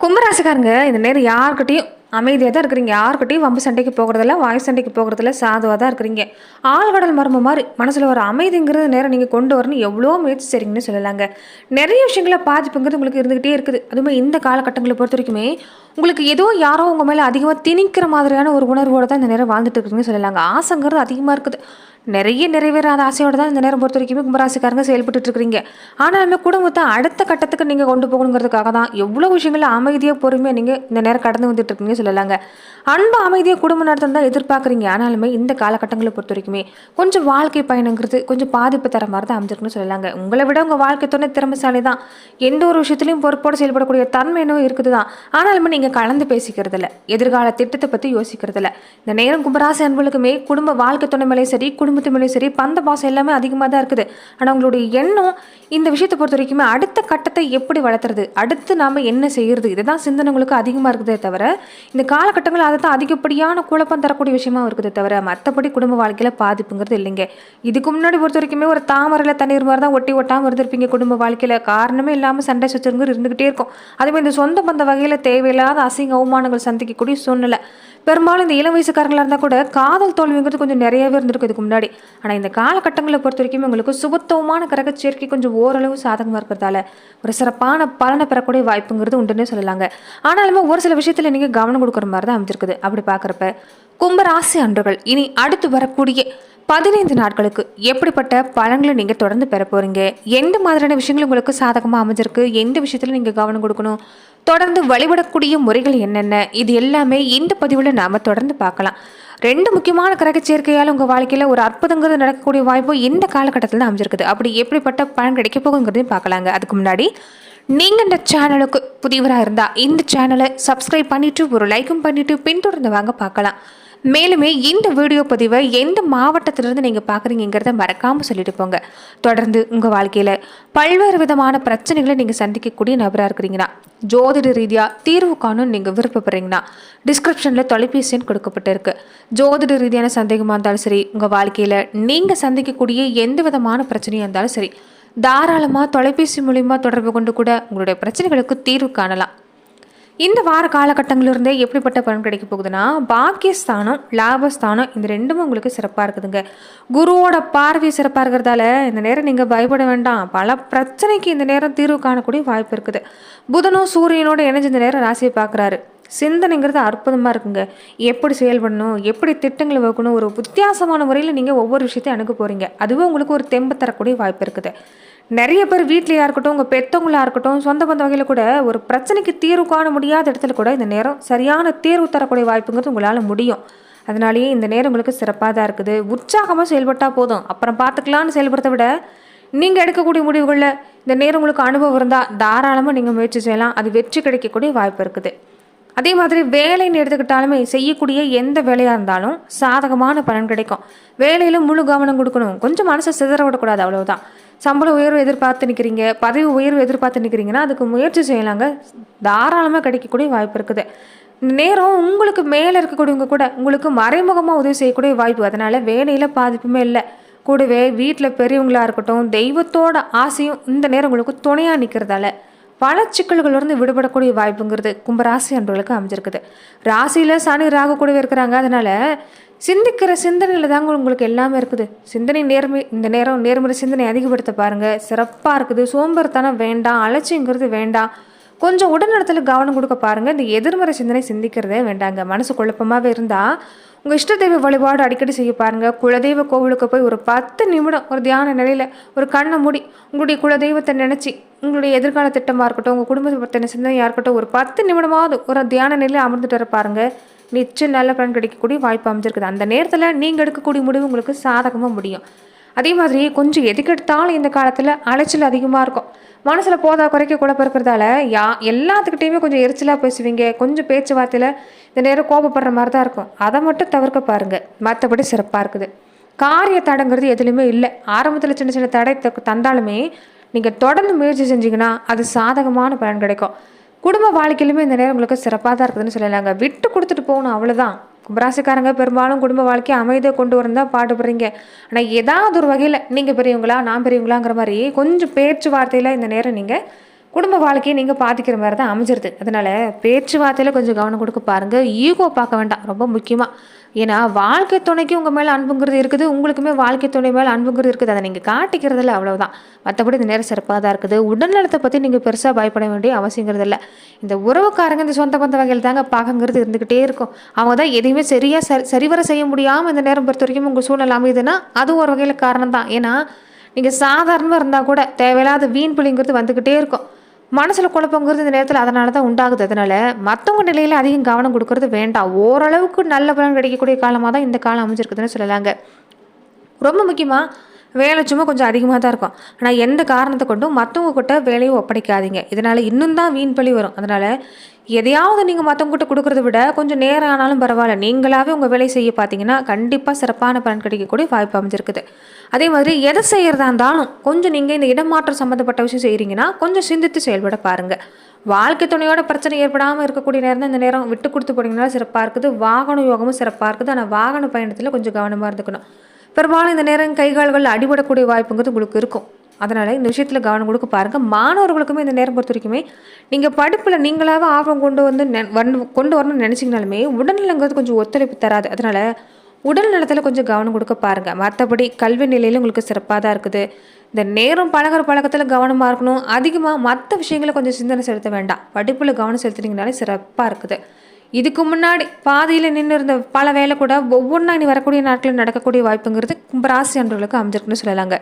கும்பராசிக்காரங்க இந்த நேரம் யார்கிட்டயும் அமைதியாக தான் இருக்கிறீங்க. யார்கிட்டயும் வம்பு சண்டைக்கு போகிறதில்ல, வாய் சண்டைக்கு போகிறதில்ல, சாதுவாக தான் இருக்கிறீங்க. ஆழ்கடல் மர்மம் மாதிரி மனசில் ஒரு அமைதிங்கிறது நேரம் நீங்கள் கொண்டு வரணும் எவ்வளோ முயற்சி செய்றீங்கன்னு சொல்லலாங்க. நிறைய விஷயங்கள பாதிப்புங்கிறது உங்களுக்கு இருந்துகிட்டே இருக்குது. அதுவுமே இந்த காலகட்டங்களை பொறுத்த வரைக்குமே உங்களுக்கு ஏதோ யாரோ உங்கள் மேலே அதிகமாக திணிக்கிற மாதிரியான ஒரு உணர்வோடு தான் இந்த நேரம் வாழ்ந்துட்டு இருக்குதுன்னு சொல்லலாங்க. ஆசைங்கிறது அதிகமாக இருக்குது. நிறைய நிறைவேறாத ஆசையோடு தான் இந்த நேரம் பொறுத்த வரைக்குமே கும்பராசிக்காரங்க செயல்பட்டு இருக்கிறீங்க. ஆனாலுமே குடும்பத்தை அடுத்த கட்டத்துக்கு நீங்கள் கொண்டு போகணுங்கிறதுக்காக தான் எவ்வளோ விஷயங்களை அமைதியாக பொறுமையாக நீங்கள் இந்த நேரம் கடந்து வந்துட்டு இருக்கீங்கன்னு சொல்லலாங்க. அன்பு அமைதியாக குடும்ப நடத்தம் தான் எதிர்பார்க்குறீங்க. ஆனாலுமே இந்த காலகட்டங்களை பொறுத்த வரைக்குமே கொஞ்சம் வாழ்க்கை பயணங்கிறது கொஞ்சம் பாதிப்பு தர மாதிரி தான் அமைஞ்சிருக்குன்னு சொல்லலாங்க. உங்களை விட உங்கள் வாழ்க்கை துணை திறமைசாலி தான். எந்த ஒரு விஷயத்துலையும் பொறுப்போடு செயல்படக்கூடிய தன்மை என்னவோ இருக்குது தான். ஆனாலுமே நீங்கள் கலந்து பேசிக்கிறதில்ல, எதிர்கால திட்டத்தை பற்றி யோசிக்கிறதில்ல. இந்த நேரம் கும்பராசி அன்புகளுக்குமே குடும்ப வாழ்க்கை துணை மேலே சரி, குடும்பத்து மேலே சரி, பந்த பாசம் எல்லாமே அதிகமாக தான் இருக்குது. ஆனால் உங்களுடைய எண்ணம் இந்த விஷயத்தை பொறுத்த வரைக்குமே அடுத்த கட்டத்தை எப்படி வளர்த்துறது, அடுத்து நாம் என்ன செய்யறது, இதுதான் சிந்தனை உங்களுக்கு அதிகமாக இருக்குதே தவிர இந்த காலகட்டங்கள் அதை தான் அதிகப்படியான குழப்பம் தரக்கூடிய விஷயமா இருக்குதே தவிர மற்றபடி குடும்ப வாழ்க்கையில் பாதிப்புங்கிறது இல்லைங்க. இதுக்கு முன்னாடி பொறுத்த வரைக்குமே ஒரு தாமரையில் தண்ணீர் மாதிரி தான் ஒட்டி ஒட்டாமல் இருந்திருப்பீங்க. குடும்ப வாழ்க்கையில் காரணமே இல்லாமல் சண்டை சச்சரவுங்க இருந்துகிட்டே இருக்கும். அதுவே இந்த சொந்த பந்த வகையில் தேவையில்லாத அசிங்க அவமானங்கள் சந்திக்கக்கூடிய சூழ்நிலை. பெரும்பாலும் இந்த இளம் வயசுக்காரங்களாக இருந்தால் கூட காதல் தோல்விங்கிறது கொஞ்சம் நிறையவே இருந்திருக்கு இதுக்கு முன்னாடி. ஆனால் இந்த காலகட்டங்களை பொறுத்த வரைக்கும் உங்களுக்கு சுபத்துவமான கிரக சேர்க்கை கொஞ்சம் ஓரளவு சாதகமாக இருக்கிறதால ஒரு சிறப்பான பலனை பெறக்கூடிய வாய்ப்புங்கிறது உண்டுன்னே சொல்லலாங்க. ஆனாலுமே ஒரு சில விஷயத்தில் நீங்கள் கவனம் கொடுக்குற மாதிரி தான் அமைஞ்சிருக்குது. அப்படி பார்க்குறப்ப கும்பராசி அன்பர்கள் இனி அடுத்து வரக்கூடிய 15 நாட்களுக்கு எப்படிப்பட்ட பலன்களை நீங்கள் தொடர்ந்து பெற போகிறீங்க, எந்த மாதிரியான விஷயங்கள் உங்களுக்கு சாதகமாக அமைஞ்சிருக்கு, எந்த விஷயத்தில் நீங்கள் கவனம் கொடுக்கணும், தொடர்ந்து வழிபடக்கூடிய முறைகள் என்னென்ன, இது எல்லாமே இந்த பதிவில் நாம் தொடர்ந்து பார்க்கலாம். 2 முக்கியமான கிரக சேர்க்கையால் உங்கள் வாழ்க்கையில் ஒரு அற்புதங்கிறது நடக்கக்கூடிய வாய்ப்பு இந்த காலகட்டத்தில் தான் அமைஞ்சிருக்குது. அப்படி எப்படிப்பட்ட பலன் கிடைக்க போகுங்கிறதையும் பார்க்கலாங்க. அதுக்கு முன்னாடி நீங்கள் இந்த சேனலுக்கு புதியவராக இருந்தால் இந்த சேனலை சப்ஸ்கிரைப் பண்ணிவிட்டு ஒரு லைக்கும் பண்ணிவிட்டு பின்தொடர்ந்து வாங்க பார்க்கலாம். மேலுமே இந்த வீடியோ பதிவை எந்த மாவட்டத்திலிருந்து நீங்கள் பார்க்குறீங்கிறத மறக்காமல் சொல்லிட்டு போங்க. தொடர்ந்து உங்கள் வாழ்க்கையில் பல்வேறு விதமான பிரச்சனைகளை நீங்கள் சந்திக்கக்கூடிய நபராக இருக்கிறீங்கன்னா, ஜோதிட ரீதியாக தீர்வு காணும் நீங்கள் விருப்பப்படுறீங்கன்னா டிஸ்கிரிப்ஷனில் தொலைபேசி எண் கொடுக்கப்பட்டிருக்கு. ஜோதிட ரீதியான சந்தேகமாக இருந்தாலும் சரி, உங்கள் வாழ்க்கையில் நீங்கள் சந்திக்கக்கூடிய எந்த விதமான பிரச்சனையாக இருந்தாலும் சரி, தாராளமாக தொலைபேசி மூலிமா தொடர்பு கொண்டு கூட உங்களுடைய பிரச்சனைகளுக்கு தீர்வு காணலாம். இந்த வார காலகட்டங்களிலிருந்தே எப்படிப்பட்ட பலன் கிடைக்க போகுதுன்னா, பாக்கியஸ்தானம், லாபஸ்தானம் இந்த ரெண்டுமே உங்களுக்கு சிறப்பாக இருக்குதுங்க. குருவோட பார்வை சிறப்பாக இருக்கிறதால இந்த நேரம் நீங்கள் பயப்பட வேண்டாம். பல பிரச்சனைக்கு இந்த நேரம் தீர்வு காணக்கூடிய வாய்ப்பு இருக்குது. புதனும் சூரியனோட இணைஞ்ச இந்த நேரம் ராசியை பார்க்குறாரு. சிந்தனைங்கிறது அற்புதமாக இருக்குங்க. எப்படி செயல்படணும், எப்படி திட்டங்களை வைக்கணும், ஒரு வித்தியாசமான முறையில் நீங்கள் ஒவ்வொரு விஷயத்தையும் அணுக போகிறீங்க. அதுவே உங்களுக்கு ஒரு தெம்பு தரக்கூடிய வாய்ப்பு இருக்குது. நிறைய பேர் வீட்லையா இருக்கட்டும், உங்கள் பெற்றவங்களா இருக்கட்டும், சொந்த பந்த வகையில் கூட ஒரு பிரச்சனைக்கு தீர்வு காண முடியாத இடத்துல கூட இந்த நேரம் சரியான தீர்வு தரக்கூடிய வாய்ப்புங்கிறது உங்களால் முடியும். அதனாலேயே இந்த நேரம் உங்களுக்கு சிறப்பாக தான் இருக்குது. உற்சாகமாக செயல்பட்டால் போதும், அப்புறம் பார்த்துக்கலான்னு செயல்படுத்த விட நீங்கள் எடுக்கக்கூடிய முடிவுகளில் இந்த நேரம் உங்களுக்கு அனுபவம் இருந்தால் தாராளமாக நீங்கள் முயற்சி செய்யலாம். அது வெற்றி கிடைக்கக்கூடிய வாய்ப்பு இருக்குது. அதே மாதிரி வேலைன்னு எடுத்துக்கிட்டாலுமே செய்யக்கூடிய எந்த வேலையாக இருந்தாலும் சாதகமான பலன் கிடைக்கும். வேலையில் முழு கவனம் கொடுக்கணும். கொஞ்சம் மனசை சிதற விடக்கூடாது, அவ்வளவுதான். சம்பள உயர்வு எதிர்பார்த்து நிற்கிறீங்க, பதவி உயர்வு எதிர்பார்த்து நிற்கிறீங்கன்னா அதுக்கு முயற்சி செய்யலாங்க. தாராளமாக கிடைக்கக்கூடிய வாய்ப்பு இருக்குது. நேரம் உங்களுக்கு மேலே இருக்கக்கூடியவங்க கூட உங்களுக்கு மறைமுகமாக உதவி செய்யக்கூடிய வாய்ப்பு. அதனால் வேலையில் பாதிப்புமே இல்லை. கூடவே வீட்டில் பெரியவங்களாக இருக்கட்டும், தெய்வத்தோட ஆசையும் இந்த நேரம் உங்களுக்கு துணையாக நிற்கிறதால பல சிக்கல்களிலிருந்து விடுபடக்கூடிய வாய்ப்புங்கிறது கும்பராசி அன்பர்களுக்கு அமைஞ்சிருக்குது. ராசியில் சனி ராகு கூடவே இருக்கிறாங்க. அதனால் சிந்திக்கிற சிந்தனையில் தாங்க உங்களுக்கு எல்லாமே இருக்குது. சிந்தனை நேர்மை இந்த நேரம் நேர்முறை சிந்தனை அதிகப்படுத்த பாருங்கள். சிறப்பாக இருக்குது. சோம்பேறித்தனம் வேண்டாம், அலட்சியங்கிறது வேண்டாம். கொஞ்சம் உடல்நலத்தில் கவனம் கொடுக்க பாருங்கள். இந்த எதிர்மறை சிந்தனை சிந்திக்கிறதே வேண்டாங்க. மனசு குழப்பமாகவே இருந்தால் உங்கள் இஷ்ட தெய்வ வழிபாடு அடிக்கடி செய்ய பாருங்கள். குலதெய்வ கோவிலுக்கு போய் ஒரு 10 நிமிடம் ஒரு தியான நிலையில் ஒரு கண்ணை மூடி உங்களுடைய குலதெய்வத்தை நினச்சி உங்களுடைய எதிர்கால திட்டமாக இருக்கட்டும், உங்கள் குடும்பத்தை பற்றின சிந்தனையாக இருக்கட்டும், ஒரு 10 நிமிடமாவது ஒரு தியான நிலையில் அமர்ந்துட்டு வர பாருங்கள். நிச்சயம் நல்ல பலன் கிடைக்கக்கூடிய வாய்ப்பு அமைஞ்சிருக்குது. அந்த நேரத்தில் நீங்கள் எடுக்கக்கூடிய முடிவு உங்களுக்கு சாதகமாக முடியும். அதே மாதிரி கொஞ்சம் எதுக்கெடுத்தாலும் இந்த காலத்தில் அலைச்சல் அதிகமாக இருக்கும். மனசில் போதா குறைக்க குழப்பம் இருக்கிறதால எல்லாத்துக்கிட்டையுமே கொஞ்சம் எரிச்சலாக பேசுவீங்க. கொஞ்சம் பேச்சுவார்த்தையில் இந்த நேரம் கோபப்படுற மாதிரி தான் இருக்கும். அதை மட்டும் தவிர்க்க பாருங்கள். மற்றபடி சிறப்பாக இருக்குது. காரிய தடங்கிறது எதுலையுமே இல்லை. ஆரம்பத்தில் சின்ன சின்ன தடை தந்தாலுமே நீங்கள் தொடர்ந்து முயற்சி செஞ்சீங்கன்னா அது சாதகமான பலன் கிடைக்கும். குடும்ப வாழ்க்கையிலுமே இந்த நேரம் உங்களுக்கு சிறப்பாக தான் இருக்குதுன்னு சொல்லலாங்க. விட்டு கொடுத்துட்டு போகணும், அவ்வளோதான். கும்பராசிக்காரங்க பெரும்பாலும் குடும்ப வாழ்க்கையை அமைதியை கொண்டு வரணும் தான் பாடுபடுறீங்க. ஆனால் ஏதாவது ஒரு வகையில் நீங்கள் பெரியவங்களா நான் பெரியவங்களாங்கிற மாதிரி கொஞ்சம் பேச்சுவார்த்தையில் இந்த நேரம் நீங்கள் குடும்ப வாழ்க்கையை நீங்கள் பாதிக்கிற மாதிரி தான் அமைஞ்சிருது. அதனால் பேச்சுவார்த்தையில் கொஞ்சம் கவனம் கொடுக்க பாருங்கள். ஈகோ பார்க்க வேண்டாம் ரொம்ப முக்கியமாக. ஏன்னா வாழ்க்கை துணைக்கு உங்கள் மேலே அன்புங்கிறது இருக்குது, உங்களுக்குமே வாழ்க்கை துணை மேலே அன்புங்கிறது இருக்குது. அதை நீங்கள் காட்டிக்கிறதில்ல, அவ்வளோதான். மற்றபடி இந்த நேரம் சிறப்பாக தான் இருக்குது. உடல்நலத்தை பற்றி நீங்கள் பெருசாக பயப்பட வேண்டிய அவசியங்கிறது இல்லை. இந்த உறவுக்காரங்க இந்த சொந்த பந்த வகையில் தாங்க பாகங்கிறது இருந்துக்கிட்டே இருக்கும். அவங்க தான் எதையுமே சரியாக சரிவர செய்ய முடியாமல் இந்த நேரம் பொறுத்த வரைக்கும் உங்கள் சூழ்நிலை அமையுதுன்னா அது ஒரு வகையில் காரணம் தான். ஏன்னா நீங்கள் சாதாரணமாக இருந்தால் கூட தேவையில்லாத வீண் பிள்ளைங்கிறது வந்துக்கிட்டே இருக்கும். மனசில் குழப்பங்கிறது இந்த நேரத்தில் அதனால தான் உண்டாகுது. அதனால் மற்றவங்க நிலையில் அதிகம் கவனம் கொடுக்கறது வேண்டாம். ஓரளவுக்கு நல்ல பலன் கிடைக்கக்கூடிய காலமாக தான் இந்த காலம் அமைஞ்சிருக்குதுன்னு சொல்லலாங்க. ரொம்ப முக்கியமாக வேலை சும்மா கொஞ்சம் அதிகமாக தான் இருக்கும். ஆனால் எந்த காரணத்தை கொண்டும் மற்றவங்க கிட்ட வேலையை ஒப்படைக்காதீங்க. இதனால் இன்னும் தான் வீண் பழி வரும். அதனால் எதையாவது நீங்கள் மற்றவங்க கிட்ட கொடுக்குறத விட கொஞ்சம் நேரம் ஆனாலும் பரவாயில்ல, நீங்களாகவே உங்கள் வேலை செய்ய பார்த்தீங்கன்னா கண்டிப்பாக சிறப்பான பலன் கிடைக்கக்கூடிய வாய்ப்பு அமைஞ்சிருக்குது. அதே மாதிரி எதை செய்கிறதா இருந்தாலும் கொஞ்சம் நீங்கள் இந்த இடமாற்றம் சம்மந்தப்பட்ட விஷயம் செய்கிறீங்கன்னா கொஞ்சம் சிந்தித்து செயல்பட பாருங்கள். வாழ்க்கை துணையோட பிரச்சனை ஏற்படாமல் இருக்கக்கூடிய நேரம் தான் இந்த நேரம். விட்டு கொடுத்து போனீங்கன்னா சிறப்பாக இருக்குது. வாகன யோகமும் சிறப்பாக இருக்குது. ஆனால் வாகன பயணத்தில் கொஞ்சம் கவனமாக இருந்துக்கணும். பெரும்பாலும் இந்த நேரம் கைகால்கள் அடிபடக்கூடிய வாய்ப்புங்கிறது உங்களுக்கு இருக்கும். அதனால் இந்த விஷயத்தில் கவனம் கொடுக்க பாருங்கள். மாணவர்களுக்குமே இந்த நேரம் பொறுத்த வரைக்குமே நீங்கள் படிப்பில் நீங்களாக ஆர்வம் கொண்டு வரணும்னு நினச்சிங்கனாலுமே உடல்நலங்கிறது கொஞ்சம் ஒத்துழைப்பு தராது. அதனால் உடல் நலத்தில் கொஞ்சம் கவனம் கொடுக்க பாருங்கள். மற்றபடி கல்வி நிலையில் உங்களுக்கு சிறப்பாக தான் இருக்குது. இந்த நேரம் பழகிற பழக்கத்தில் கவனமாக இருக்கணும். அதிகமாக மற்ற விஷயங்களை கொஞ்சம் சிந்தனை செலுத்த வேண்டாம். படிப்பில் கவனம் செலுத்தினீங்கனாலே சிறப்பாக இருக்குது. இதுக்கு முன்னாடி பாதியில் நின்று இருந்த பல வேலை கூட ஒவ்வொன்றா இனி வரக்கூடிய நாட்களில் நடக்கக்கூடிய வாய்ப்புங்கிறது கும்பராசி அன்பர்களுக்கு அமைஞ்சிருக்குன்னு சொல்லலாங்க.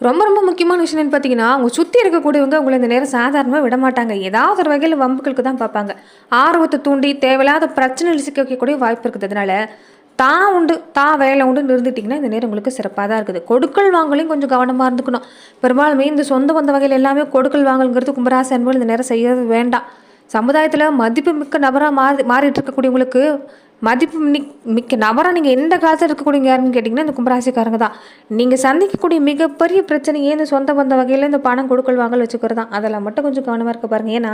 ரொம்ப ரொம்ப முக்கியமான விஷயம் என்னன்னு பார்த்தீங்கன்னா, அவங்க சுற்றி இருக்கக்கூடியவங்க உங்களை இந்த நேரம் சாதாரணமாக விடமாட்டாங்க. ஏதாவது ஒரு வகையில் வம்புகளுக்கு தான் பார்ப்பாங்க. ஆர்வத்தை தூண்டி தேவையில்லாத பிரச்சனைகள் சிக்க வைக்கக்கூடிய வாய்ப்பு இருக்குது. அதனால் தான் உண்டு தான் வேலை உண்டுன்னு இருந்துட்டிங்கன்னா இந்த நேரம் உங்களுக்கு சிறப்பாக தான் இருக்குது. கொடுக்கல் வாங்கலையும் கொஞ்சம் கவனமாக இருந்துக்கணும். பெரும்பாலுமே இந்த சொந்த பந்த வகையில் எல்லாமே கொடுக்கல் வாங்கலுங்கிறது கும்பராசி அன்பர்கள் இந்த நேரம் செய்யறது வேண்டாம். சமுதாயத்தில் மதிப்பு மிக்க நபராக மாறிட்டு இருக்கக்கூடியவங்களுக்கு மதிப்பு மிக்க நபராக நீங்கள் எந்த காலத்தில் இருக்கக்கூடியவங்க யாருன்னு கேட்டிங்கன்னா இந்த கும்பராசிக்காரங்க தான். நீங்கள் சந்திக்கக்கூடிய மிகப்பெரிய பிரச்சனையே இந்த சொந்த பந்த வகையில் இந்த பணம் கொடுக்கல் வாங்கல் வச்சுக்கிறது தான். அதெல்லாம் மட்டும் கொஞ்சம் கவனமாக இருக்க பாருங்கள். ஏன்னா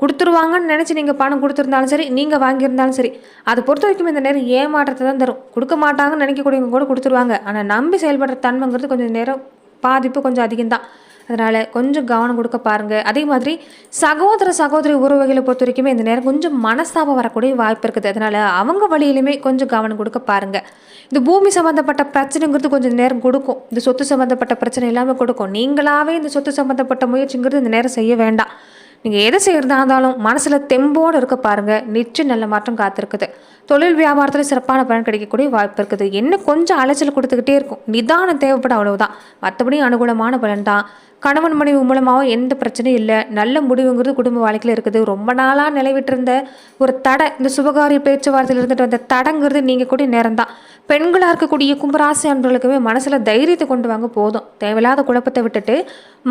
கொடுத்துருவாங்கன்னு நினச்சி நீங்கள் பணம் கொடுத்துருந்தாலும் சரி, நீங்கள் வாங்கியிருந்தாலும் சரி, அதை பொறுத்த வரைக்கும் இந்த நேரம் ஏமாற்றத்தை தான் தரும். கொடுக்க மாட்டாங்கன்னு நினைக்கக்கூடியவங்க கூட கொடுத்துருவாங்க. ஆனால் நம்பி செயல்படுற தன்மைங்கிறது கொஞ்சம் நேரம் பாதிப்பு கொஞ்சம் அதிகம்தான். அதனால் கொஞ்சம் கவனம் கொடுக்க பாருங்கள். அதே மாதிரி சகோதரி உறவுகளை பொறுத்த வரைக்குமே இந்த நேரம் கொஞ்சம் மனஸ்தாபம் வரக்கூடிய வாய்ப்பு இருக்குது. அதனால் அவங்க வழியிலுமே கொஞ்சம் கவனம் கொடுக்க பாருங்கள். இந்த பூமி சம்மந்தப்பட்ட பிரச்சனைங்கிறது கொஞ்சம் நேரம் கொடுக்கும். இந்த சொத்து சம்மந்தப்பட்ட பிரச்சனை எல்லாமே கொடுக்கும். நீங்களாகவே இந்த சொத்து சம்மந்தப்பட்ட முயற்சிங்கிறது இந்த நேரம் செய்ய வேண்டாம். நீங்கள் எதை செய்கிறதா இருந்தாலும் மனசில் தெம்போடு இருக்க பாருங்கள். நிச்சயம் நல்ல மாற்றம் காத்திருக்குது. தொழில் வியாபாரத்தில் சிறப்பான பலன் கிடைக்கக்கூடிய வாய்ப்பு இருக்குது. என்ன கொஞ்சம் அலைச்சல் கொடுத்துக்கிட்டே இருக்கும். நிதானம் தேவைப்பட அவ்வளவுதான். மற்றபடி அனுகூலமான பலன் தான். கணவன் மனைவி மூலமாகவும் எந்த பிரச்சனையும் இல்லை. நல்ல முடிவுங்கிறது குடும்ப வாழ்க்கையில் இருக்குது. ரொம்ப நாளாக நிலைவிட்டிருந்த ஒரு தடை, இந்த சுபகாரிய பேச்சுவார்த்தையில் இருந்துட்டு வந்த தடங்கிறது நீங்கள் கூடிய நேரம் தான். பெண்களாக இருக்கக்கூடிய கும்பராசி அன்பர்களுக்குமே மனசில் தைரியத்தை கொண்டு வாங்க போதும். தேவையில்லாத குழப்பத்தை விட்டுட்டு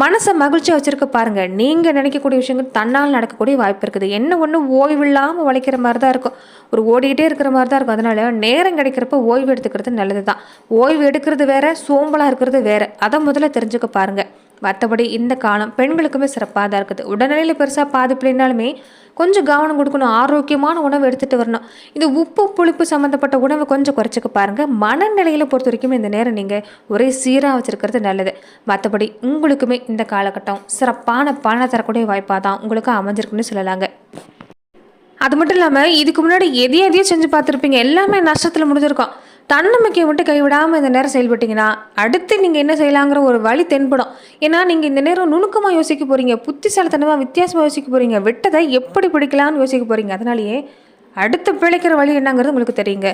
மனசை மகிழ்ச்சியாக வச்சுருக்க பாருங்கள். நீங்கள் நினைக்கக்கூடிய விஷயங்கள் தன்னால் நடக்கக்கூடிய வாய்ப்பு இருக்குது. என்ன ஒன்று ஓய்வில்லாமல் உழைக்கிற மாதிரி தான் இருக்கும். ஒரு ஓடிக்கிட்டே இருக்கிற மாதிரி தான் இருக்கும். அதனால் நேரம் கிடைக்கிறப்ப ஓய்வு எடுத்துக்கிறது நல்லது தான். ஓய்வு எடுக்கிறது வேற, சோம்பலாக இருக்கிறது வேற. அதை முதல்ல தெரிஞ்சுக்க பாருங்கள். மற்றபடி இந்த காலம் பெண்களுக்குமே சிறப்பாக தான் இருக்குது. உடல்நிலையில் பெருசாக பாதிப்பில்லைனாலுமே கொஞ்சம் கவனம் கொடுக்கணும். ஆரோக்கியமான உணவு எடுத்துகிட்டு வரணும். இந்த உப்பு புளிப்பு சம்மந்தப்பட்ட உணவை கொஞ்சம் குறைச்சிக்க பாருங்கள். மனநிலையில் பொறுத்த வரைக்கும் இந்த நேரம் நீங்கள் ஒரே சீராக வச்சுருக்கிறது நல்லது. மற்றபடி உங்களுக்குமே இந்த காலகட்டம் சிறப்பான பலனை தரக்கூடிய வாய்ப்பாக தான் உங்களுக்கு அமைஞ்சிருக்குன்னு சொல்லலாங்க. அது மட்டும் இல்லாமல் இதுக்கு முன்னாடி எதையும் செஞ்சு பார்த்துருப்பீங்க. எல்லாமே நஷ்டத்தில் முடிஞ்சிருக்கோம். தன்னம்பிக்கையை மட்டும் கைவிடாமல் இந்த நேரம் செயல்பட்டீங்கன்னா அடுத்து நீங்கள் என்ன செய்யலாங்கிற ஒரு வழி தென்படும். ஏன்னா நீங்கள் இந்த நேரம் நுணுக்கமாக யோசிக்க போகிறீங்க. புத்திசாலித்தனமாக வித்தியாசமாக யோசிக்க போகிறீங்க. விட்டதை எப்படி பிடிக்கலான்னு யோசிக்க போகிறீங்க. அதனாலேயே அடுத்து பிழைக்கிற வழி என்னங்கிறது உங்களுக்கு தெரியுங்க.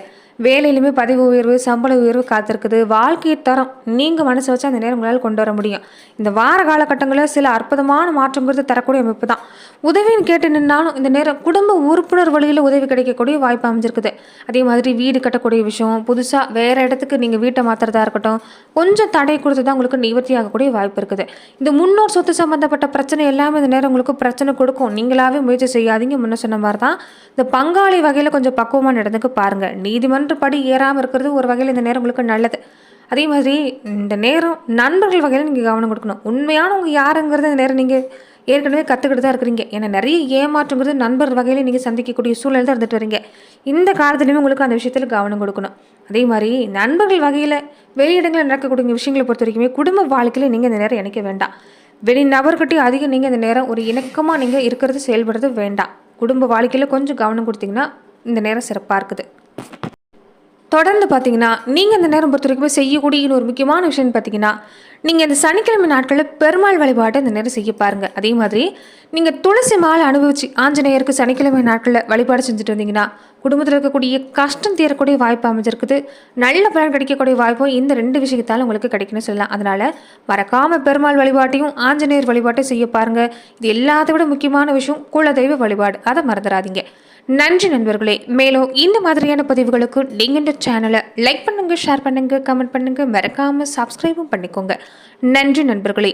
வேலையிலுமே பதவி உயர்வு, சம்பள உயர்வு காத்திருக்குது. வாழ்க்கை தரம் நீங்கள் மனசு வச்சு அந்த நேரம் உங்களால் கொண்டு வர முடியும். இந்த வார காலகட்டங்களில் சில அற்புதமான மாற்றங்கிறது தரக்கூடிய அமைப்பு தான். உதவின்னு கேட்டு நின்னாலும் இந்த நேரம் குடும்ப உறுப்பினர் வழியில் உதவி கிடைக்கக்கூடிய வாய்ப்பு அமைஞ்சிருக்குது. அதே மாதிரி வீடு கட்டக்கூடிய விஷயம், புதுசாக வேறு இடத்துக்கு நீங்கள் வீட்டை மாற்றுறதா இருக்கட்டும், கொஞ்சம் தடை கொடுத்து தான் உங்களுக்கு நிவர்த்தி ஆகக்கூடிய வாய்ப்பு இருக்குது. இந்த முன்னோர் சொத்து சம்மந்தப்பட்ட பிரச்சனை எல்லாமே இந்த நேரம் உங்களுக்கு பிரச்சனை கொடுக்கும். நீங்களாகவே முயற்சி செய்யாதீங்க. முன்ன சொன்ன மாதிரி தான் இந்த பங்காளி வகையில் கொஞ்சம் பக்குவமாக நடந்துக்க பாருங்கள். நீதிமன்ற படி ஏறாமல் இருக்கிறது ஒரு வகையில் இந்த நேரம் உங்களுக்கு நல்லது. அதே மாதிரி இந்த நேரம் நண்பர்கள் வகையில் நீங்கள் கவனம் கொடுக்கணும். உண்மையானவங்க யாருங்கிறது இந்த நேரம் நீங்கள் ஏற்கனவே கற்றுக்கிட்டு தான் இருக்கிறீங்க. ஏன்னா நிறைய ஏமாற்றங்கிறது நண்பர் வகையில் நீங்கள் சந்திக்கக்கூடிய சூழல் தான் இருந்துட்டு வரீங்க. இந்த காலத்துலேயுமே உங்களுக்கு அந்த விஷயத்தில் கவனம் கொடுக்கணும். அதே மாதிரி நண்பர்கள் வகையில் வெளியிடங்களில் நடக்கக்கூடிய விஷயங்களை பொறுத்த வரைக்குமே குடும்ப வாழ்க்கையில் நீங்கள் இந்த நேரம் இணைக்க வேண்டாம். வெளி நபர்கிட்டையும் அதிகம் நீங்கள் இந்த நேரம் ஒரு இணக்கமாக நீங்கள் இருக்கிறது செயல்படுறது வேண்டாம். குடும்ப வாழ்க்கையில் கொஞ்சம் கவனம் கொடுத்தீங்கன்னா இந்த நேரம் சிறப்பாக இருக்குது. தொடர்ந்து பார்த்தீங்கன்னா நீங்கள் இந்த நேரம் பொறுத்த வரைக்கும் செய்யக்கூடிய இன்னொரு முக்கியமான விஷயம்னு பார்த்தீங்கன்னா, நீங்கள் இந்த சனிக்கிழமை நாட்களில் பெருமாள் வழிபாட்டை இந்த நேரம் செய்ய பாருங்கள். அதே மாதிரி நீங்கள் துளசி மாலை அனுபவிச்சு ஆஞ்சநேயருக்கு சனிக்கிழமை நாட்களில் வழிபாடு செஞ்சுட்டு வந்தீங்கன்னா குடும்பத்தில் இருக்கக்கூடிய கஷ்டம் தீரக்கூடிய வாய்ப்பு அமைஞ்சிருக்குது. நல்ல பலன் கிடைக்கக்கூடிய வாய்ப்பும் இந்த 2 விஷயத்தால் உங்களுக்கு கிடைக்குன்னு சொல்லலாம். அதனால் மறக்காமல் பெருமாள் வழிபாட்டையும் ஆஞ்சநேயர் வழிபாட்டையும் செய்ய பாருங்கள். இது எல்லாத்தை விட முக்கியமான விஷயம் குலதெய்வ வழிபாடு, அதை மறந்துடாதீங்க. நன்றி நண்பர்களே. மேலும் இந்த மாதிரியான பதிவுகளுக்கு நீங்கள் இந்த சேனலை லைக் பண்ணுங்கள், ஷேர் பண்ணுங்கள், கமெண்ட் பண்ணுங்கள், மறக்காமல் சப்ஸ்கிரைபும் பண்ணிக்கோங்க. நன்றி நண்பர்களே.